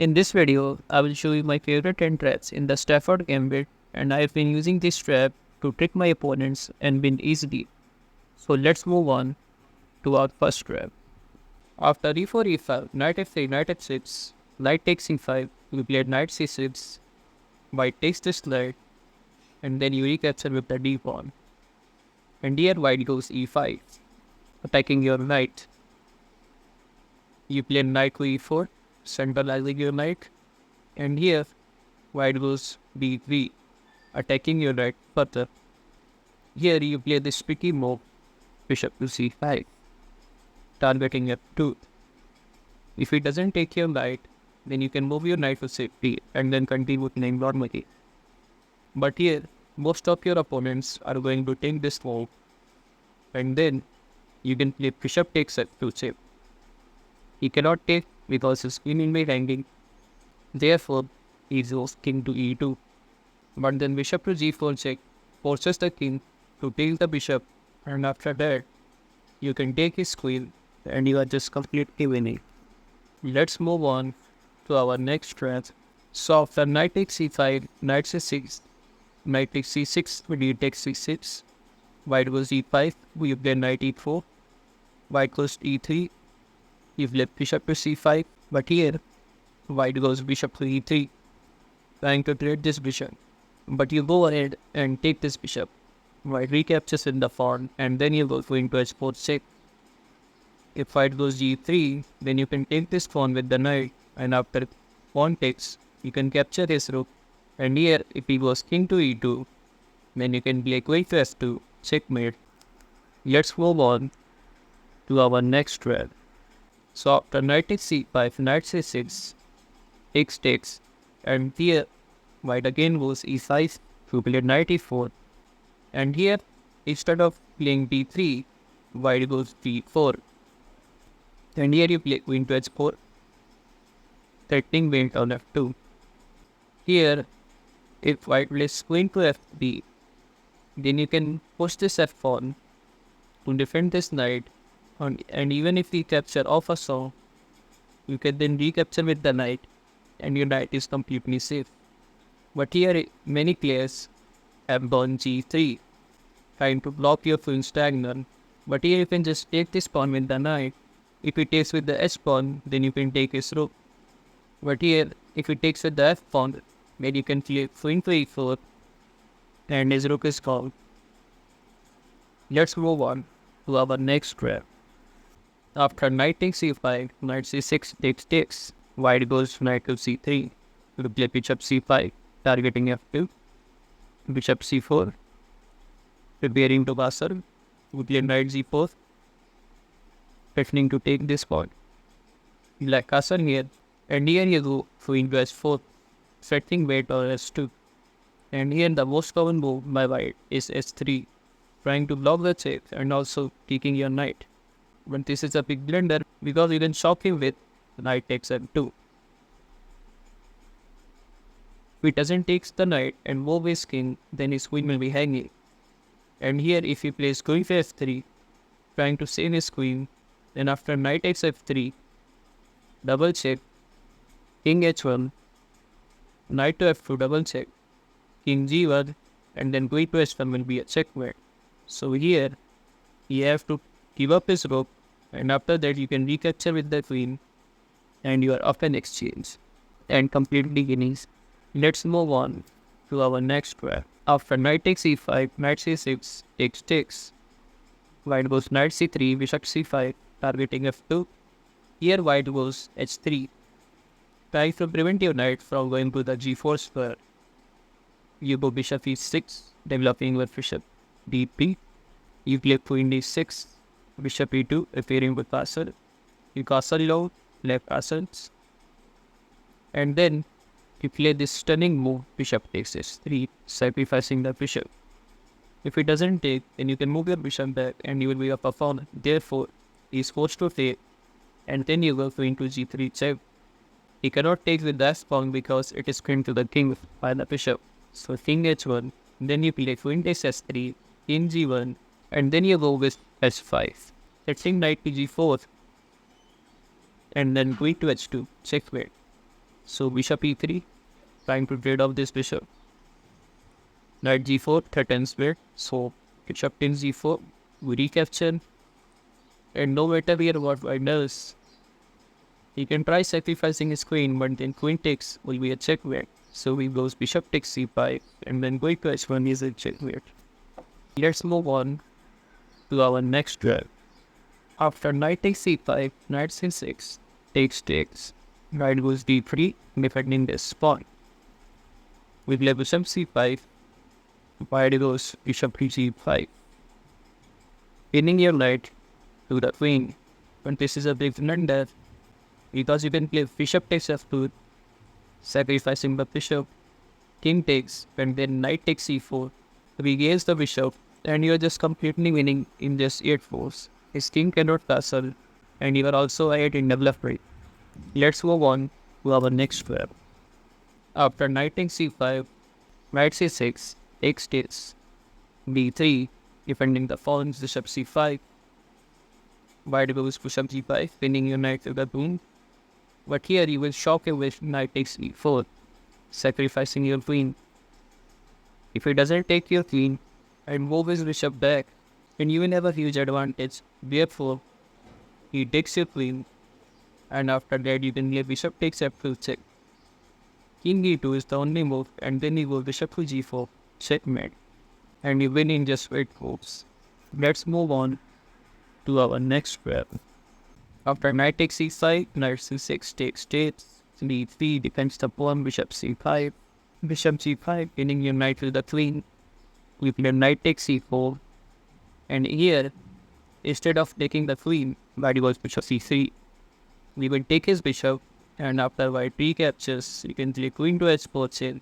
In this video, I will show you my favorite 10 traps in the Stafford Gambit, and I have been using this trap to trick my opponents and win easily. So let's move on to our first trap. After e4, e5, knight f3, knight f6, knight takes e5, we played knight c6, white takes this knight, and then you recapture with the d pawn. And here white goes e5, attacking your knight. You play knight to e4, centralizing your knight, and here white goes b3, attacking your knight further. Here you play this tricky move, bishop to c5, targeting f2. If it doesn't take your knight, then you can move your knight to c3 and then continue playing normally. But here, most of your opponents are going to take this move, and then you can play bishop takes f2 check. He cannot take because his queen will be hanging. Therefore, he goes king to e2. But then bishop to g4 check forces the king to take the bishop, and after that, you can take his queen and you are just completely winning. Let's move on to our next trap. So after knight takes c5, knight c6, knight takes c6, d takes c6, white goes e5, we play knight e4, white goes e3, you play bishop to c5, but here white goes bishop to e3, trying to trade this bishop. But you go ahead and take this bishop. White recaptures in the pawn, and then you go into h4 check. If white goes g3, then you can take this pawn with the knight, and after pawn takes, you can capture his rook. And here, if he goes king to e2, then you can play queen to f2, checkmate. Let's move on to our next trap. So after knight takes c5, knight c6, takes, and here white again goes e5, to play knight e4, and here instead of playing d3, white goes d4, and here you play queen to h4, threatening win on f2. Here, if white plays queen to f3, then you can push this f pawn to defend this knight, and even if we capture off a song, you can then recapture with the knight, and your knight is completely safe. But here many players have gone g3, trying to block your queen's diagonal. But here you can just take this pawn with the knight. If he takes with the h pawn, then you can take his rook. But here, if he takes with the f pawn, then you can play queen to e4, and his rook is gone. Let's move on to our next trap. After knight takes c5, knight c6 takes, white goes knight to c3, to play bishop c5, targeting f2, bishop c4, preparing to castle, we play knight g4, threatening to take this pawn. Like castle here, and here you go queen to h4, threatening mate on h2. And here the most common move by white is h3, trying to block the check and also taking your knight. But this is a big blunder because you can shock him with knight takes f2. If he doesn't take the knight and move his king, then his queen will be hanging. And here if he plays queen to f3, trying to save his queen, then after knight takes f3, double check, king h1, knight to f2 double check, king g1, and then queen to h1 will be a checkmate. So here, you have to give up his rook, and after that you can recapture with the queen, and you are off an exchange, and completely winning. Let's move on to our next trap. After knight takes e5, knight c6 takes, white goes knight c3, bishop c5, targeting f2. Here white goes h3, trying to prevent your knight from going to the g4 square. You go bishop e6, developing with bishop d3. You play queen d6, bishop e2, appearing with castle. You castle low, left castles. And then you play this stunning move, bishop takes h3, sacrificing the bishop. If it doesn't take, then you can move your bishop back and you will be up a pawn. Therefore, he is forced to take, and then you go queen to g3 check. He cannot take with that pawn because it is pinned to the king by the bishop. So king h1, then you play queen takes h3, king g1, and then you go with h5, setting knight to g4, and then queen to h2, checkmate. So bishop e3, trying to trade off this bishop. Knight g4 threatens bit, so bishop takes g4, we recapture, and no matter here what white does, he can try sacrificing his queen, but then queen takes will be a checkmate. So he goes bishop takes c5, and then going to h1 is a checkmate. Let's move on to our next trap. After knight takes c5, knight c6, takes, knight goes d3, defending this pawn. We play bishop c5, white goes bishop to g5, pinning your knight to the queen. But this is a big blunder, because you can play bishop takes f2, sacrificing the bishop, king takes, and then knight takes c4, regains the bishop, and you are just completely winning in just 8 force. His king cannot castle, and you are also ahead in development. Let's move on to our next trap. After knight takes c5, knight c6, takes b3, defending the fallen bishop c5. White goes bishop g5, pinning your knight to the tomb. But here you will shock him with knight takes e4, sacrificing your queen. If he doesn't take your queen and move his bishop back, then you will have a huge advantage. Therefore, he takes your queen, and after that you can play bishop takes f2 check. King e2 is the only move, and then you go bishop to g4, checkmate, and you win in just 8 moves. Let's move on to our next trap. After knight takes c5, knight c6 takes d3 defends the pawn, bishop c5, bishop g5, pinning your knight to the queen. We play knight takes c4, and here, instead of taking the queen, white goes bishop c3. We will take his bishop, and after white recaptures, you can play queen to h4 chain.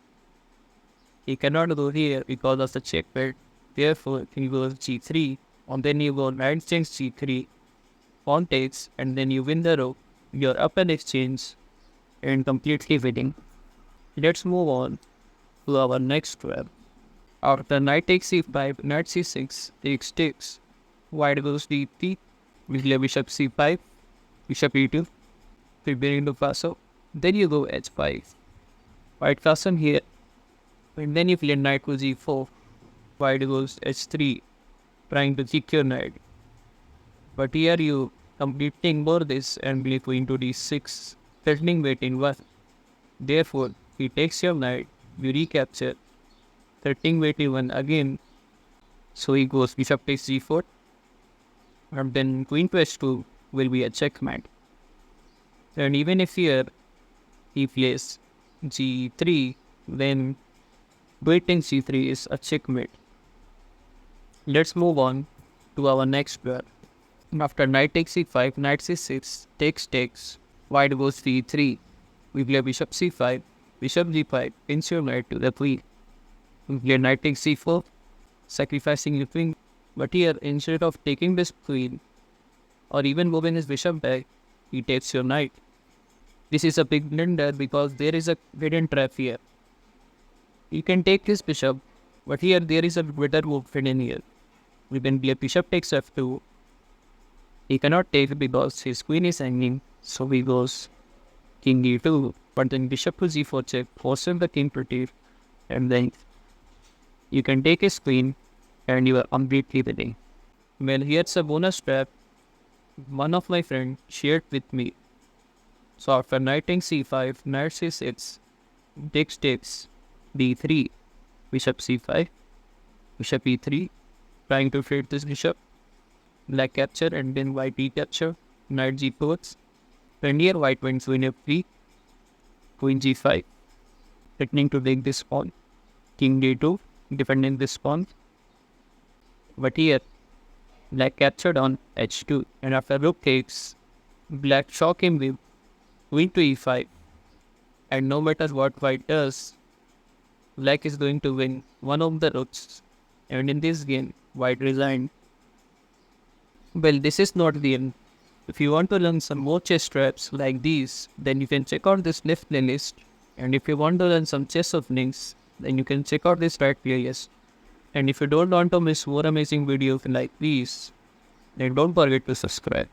He cannot go here because of the checkmate. Therefore, he goes g3, and then you go knight takes g3, pawn takes, and then you win the rook. You're up an exchange and completely winning. Let's move on to our next trap. After knight takes c5, knight c6 takes. White goes d3, we play bishop c5, bishop e2, preparing to castle. Then you go h5. White castle here, and then you play knight to g4. White goes h3, trying to kick your knight. But here you completely ignore this and play queen to d6, threatening wait in 1. Therefore, he takes your knight, you recapture, threatening wait in 1 again. So he goes bishop takes g4, and then queen to h2 will be a checkmate. And even if here he plays g3, then waiting c3 is a checkmate. Let's move on to our next pair. After knight takes c5, knight c6 takes. White goes c3. We play bishop c5, bishop g5, pins your knight to the queen. We play knight takes c4, sacrificing the queen. But here, instead of taking this queen, or even moving his bishop back, he takes your knight. This is a big blunder because there is a hidden trap here. You can take his bishop, but here there is a better move hidden here. We can play bishop takes f2. He cannot take because his queen is hanging, so he goes king e2. But then bishop to g4 check, forcing the king to take, and then you can take his queen, and you are completely winning. Well, here's a bonus trap one of my friends shared with me. So after knight takes c5, knight c6, takes, d3, bishop c5, bishop e3, trying to trade this bishop, black capture and then white recapture, knight g4, and here white wins queen f3, queen g5, threatening to take this pawn, king d2, defending this pawn. But here, black captured on h2, and after rook takes, black shock him with queen to e5, and no matter what white does, black is going to win one of the rooks, and in this game, white resigned. Well, this is not the end. If you want to learn some more chess traps like these, then you can check out this left playlist, and if you want to learn some chess openings, then you can check out this right playlist. And if you don't want to miss more amazing videos like these, then don't forget to subscribe.